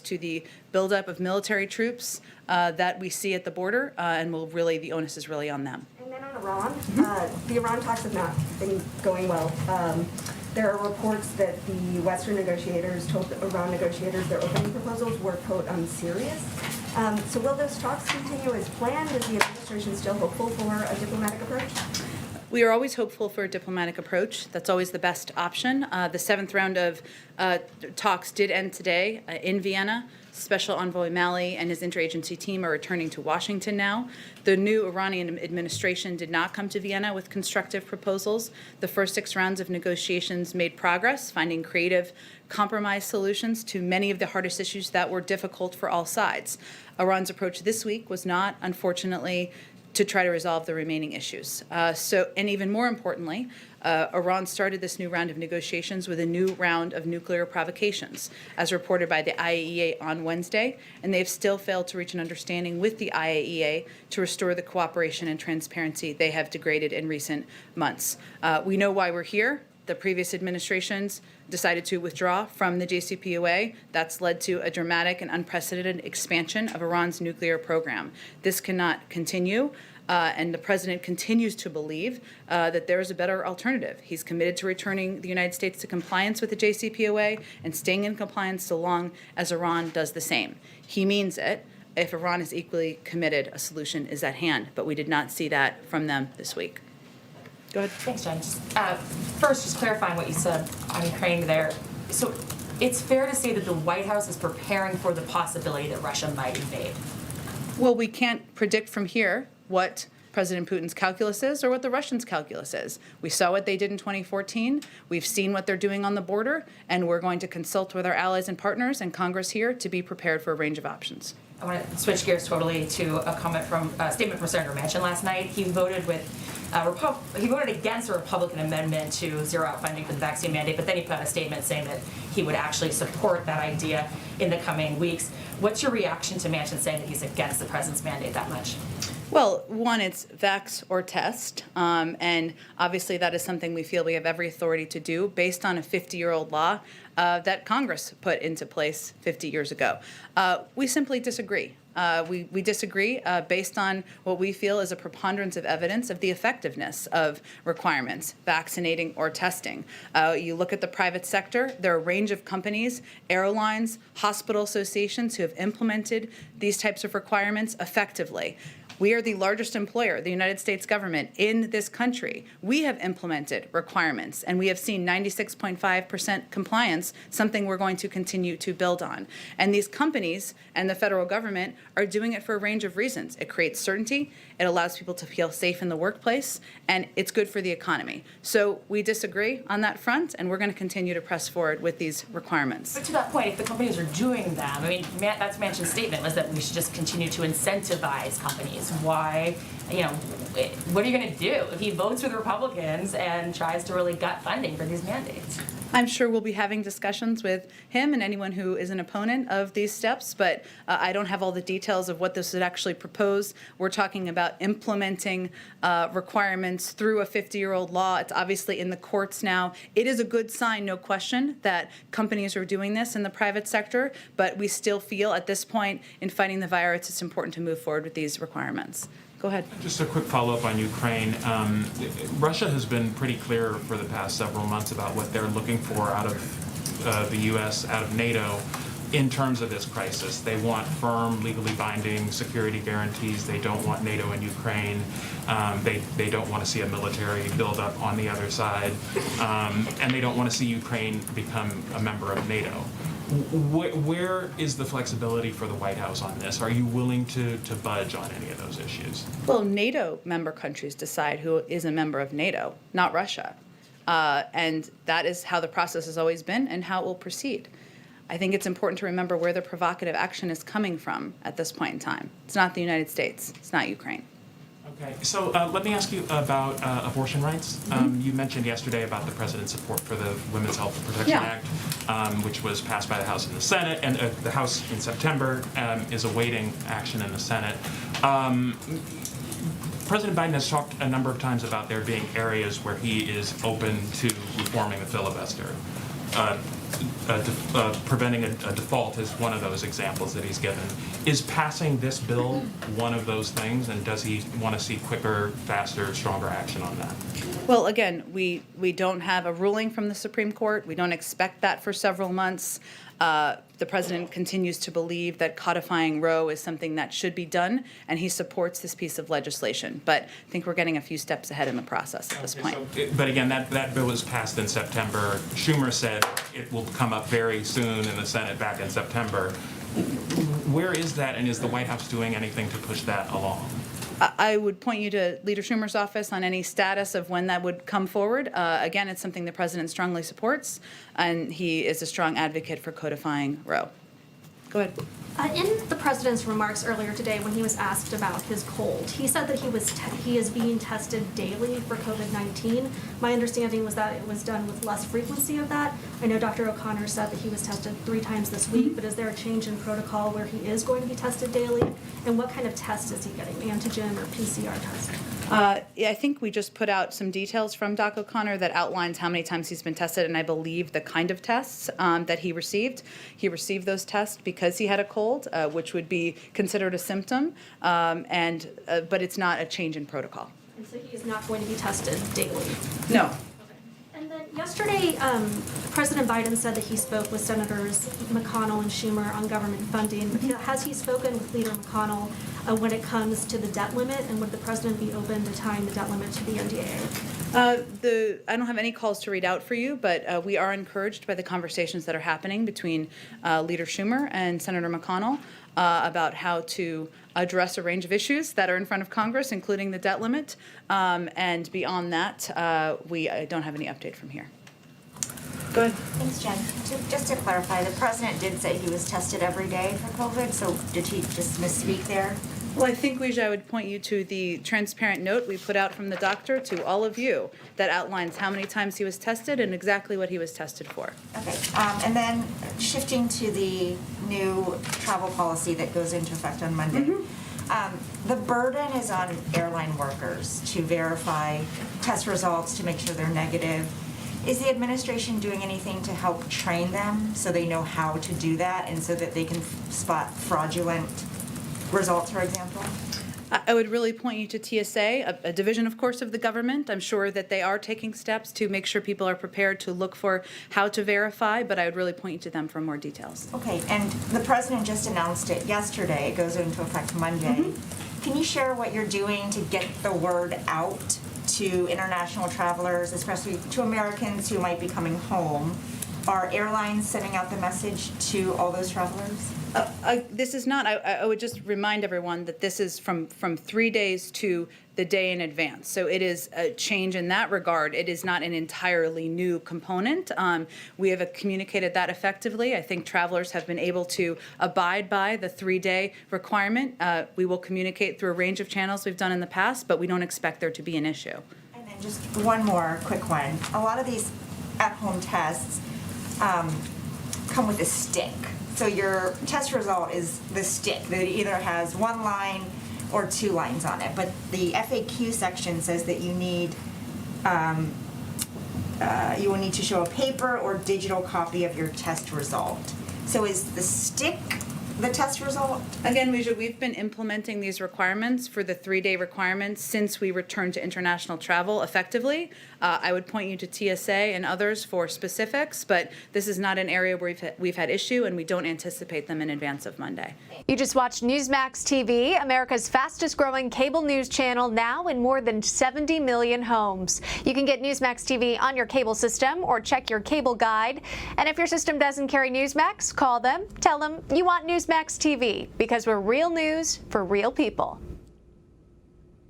to the buildup of military troops that we see at the border, and the onus is really on them. And then on Iran, the Iran talks have not been going well. There are reports that the Western negotiators told the Iran negotiators their opening proposals were, quote, unserious. So will those talks continue as planned? Is the administration still hopeful for a diplomatic approach? We are always hopeful for a diplomatic approach. That's always the best option. The seventh round of talks did end today in Vienna. Special Envoy Malley and his interagency team are returning to Washington now. The new Iranian administration did not come to Vienna with constructive proposals. The first 6 rounds of negotiations made progress, finding creative compromise solutions to many of the hardest issues that were difficult for all sides. Iran's approach this week was not, unfortunately, to try to resolve the remaining issues. And even more importantly, Iran started this new round of negotiations with a new round of nuclear provocations, as reported by the IAEA on Wednesday, and they've still failed to reach an understanding with the IAEA to restore the cooperation and transparency they have degraded in recent months. We know why we're here. The previous administrations decided to withdraw from the JCPOA. That's led to a dramatic and unprecedented expansion of Iran's nuclear program. This cannot continue, and the president continues to believe that there is a better alternative. He's committed to returning the United States to compliance with the JCPOA and staying in compliance so long as Iran does the same. He means it. If Iran is equally committed, a solution is at hand, but we did not see that from them this week. Go ahead. Thanks, Jen. First, just clarifying what you said on Ukraine there. So it's fair to say that the White House is preparing for the possibility that Russia might invade. Well, we can't predict from here what President Putin's calculus is or what the Russians' calculus is. We saw what they did in 2014. We've seen what they're doing on the border, and we're going to consult with our allies and partners and Congress here to be prepared for a range of options. I want to switch gears totally to a statement from Senator Manchin last night. He voted he voted against a Republican amendment to zero out funding for the vaccine mandate, but then he put out a statement saying that he would actually support that idea in the coming weeks. What's your reaction to Manchin saying that he's against the president's mandate that much? Well, one, it's vax or test, and obviously that is something we feel we have every authority to do based on a 50-year-old law that Congress put into place 50 years ago. We simply disagree. We disagree based on what we feel is a preponderance of evidence of the effectiveness of requirements, vaccinating or testing. You look at the private sector, there are a range of companies, airlines, hospital associations who have implemented these types of requirements effectively. We are the largest employer, the United States government, in this country. We have implemented requirements, and we have seen 96.5% compliance, something we're going to continue to build on. And these companies and the federal government are doing it for a range of reasons. It creates certainty, it allows people to feel safe in the workplace, and it's good for the economy. So we disagree on that front, and we're going to continue to press forward with these requirements. But to that point, if the companies are doing them, I mean, that's Manchin's statement was that we should just continue to incentivize companies. Why, what are you going to do if he votes with Republicans and tries to really gut funding for these mandates? I'm sure we'll be having discussions with him and anyone who is an opponent of these steps, but I don't have all the details of what this would actually propose. We're talking about implementing requirements through a 50-year-old law. It's obviously in the courts now. It is a good sign, no question, that companies are doing this in the private sector, but we still feel at this point in fighting the virus, it's important to move forward with these requirements. Go ahead. Just a quick follow-up on Ukraine. Russia has been pretty clear for the past several months about what they're looking for out of the U.S., out of NATO, in terms of this crisis. They want firm, legally binding security guarantees. They don't want NATO in Ukraine. They don't want to see a military buildup on the other side. And they don't want to see Ukraine become a member of NATO. Where is the flexibility for the White House on this? Are you willing to budge on any of those issues? Well, NATO member countries decide who is a member of NATO, not Russia. And that is how the process has always been and how it will proceed. I think it's important to remember where the provocative action is coming from at this point in time. It's not the United States. It's not Ukraine. Okay, so let me ask you about abortion rights. You mentioned yesterday about the president's support for the Women's Health Protection Act, which was passed by the House and the Senate, and the House in September is awaiting action in the Senate. President Biden has talked a number of times about there being areas where he is open to reforming the filibuster. preventing a default is one of those examples that he's given. Is passing this bill one of those things, and does he want to see quicker, faster, stronger action on that? Well, again, we don't have a ruling from the Supreme Court. We don't expect that for several months. The president continues to believe that codifying Roe is something that should be done, and he supports this piece of legislation. But I think we're getting a few steps ahead in the process at this point. But again, that bill was passed in September. Schumer said it will come up very soon in the Senate back in September. Where is that, and is the White House doing anything to push that along? I would point you to Leader Schumer's office on any status of when that would come forward. Again, it's something the president strongly supports, and he is a strong advocate for codifying Roe. Go ahead. In the president's remarks earlier today, when he was asked about his cold, he said that he is being tested daily for COVID-19. My understanding was that it was done with less frequency of that. I know Dr. O'Connor said that he was tested 3 times this week, but is there a change in protocol where he is going to be tested daily? And what kind of test is he getting, antigen or PCR test? Yeah, I think we just put out some details from Doc O'Connor that outlines how many times he's been tested, and I believe the kind of tests that he received. He received those tests because he had a cold, which would be considered a symptom, but it's not a change in protocol. And so he is not going to be tested daily? No. And then yesterday, President Biden said that he spoke with Senators McConnell and Schumer on government funding. Has he spoken with Leader McConnell when it comes to the debt limit, and would the president be open to tying the debt limit to the NDAA? I don't have any calls to read out for you, but we are encouraged by the conversations that are happening between Leader Schumer and Senator McConnell about how to address a range of issues that are in front of Congress, including the debt limit. And beyond that, we don't have any update from here. Go ahead. Thanks, Jen. Just to clarify, the president did say he was tested every day for COVID, so did he just misspeak there? Well, I think, Weijia, I would point you to the transparent note we put out from the doctor to all of you that outlines how many times he was tested and exactly what he was tested for. Okay, and then shifting to the new travel policy that goes into effect on Monday. The burden is on airline workers to verify test results to make sure they're negative. Is the administration doing anything to help train them so they know how to do that and so that they can spot fraudulent results, for example? I would really point you to TSA, a division, of course, of the government. I'm sure that they are taking steps to make sure people are prepared to look for how to verify, but I would really point you to them for more details. Okay, and the president just announced it yesterday. It goes into effect Monday. Can you share what you're doing to get the word out to international travelers, especially to Americans who might be coming home? Are airlines sending out the message to all those travelers? This is not, I would just remind everyone that this is from 3 days to the day in advance. So it is a change in that regard. It is not an entirely new component. We have communicated that effectively. I think travelers have been able to abide by the 3-day requirement. We will communicate through a range of channels we've done in the past, but we don't expect there to be an issue. And then just one more quick one. A lot of these at-home tests come with a stick. So your test result is the stick that either has 1 line or 2 lines on it. But the FAQ section says that you will need to show a paper or digital copy of your test result. So is the stick the test result? Again, Weijia, we've been implementing these requirements for the 3-day requirements since we returned to international travel effectively. I would point you to TSA and others for specifics, but this is not an area where we've had issue, and we don't anticipate them in advance of Monday. You just watched Newsmax TV, America's fastest growing cable news channel, now in more than 70 million homes. You can get Newsmax TV on your cable system or check your cable guide. And if your system doesn't carry Newsmax, call them, tell them you want Newsmax TV, because we're real news for real people.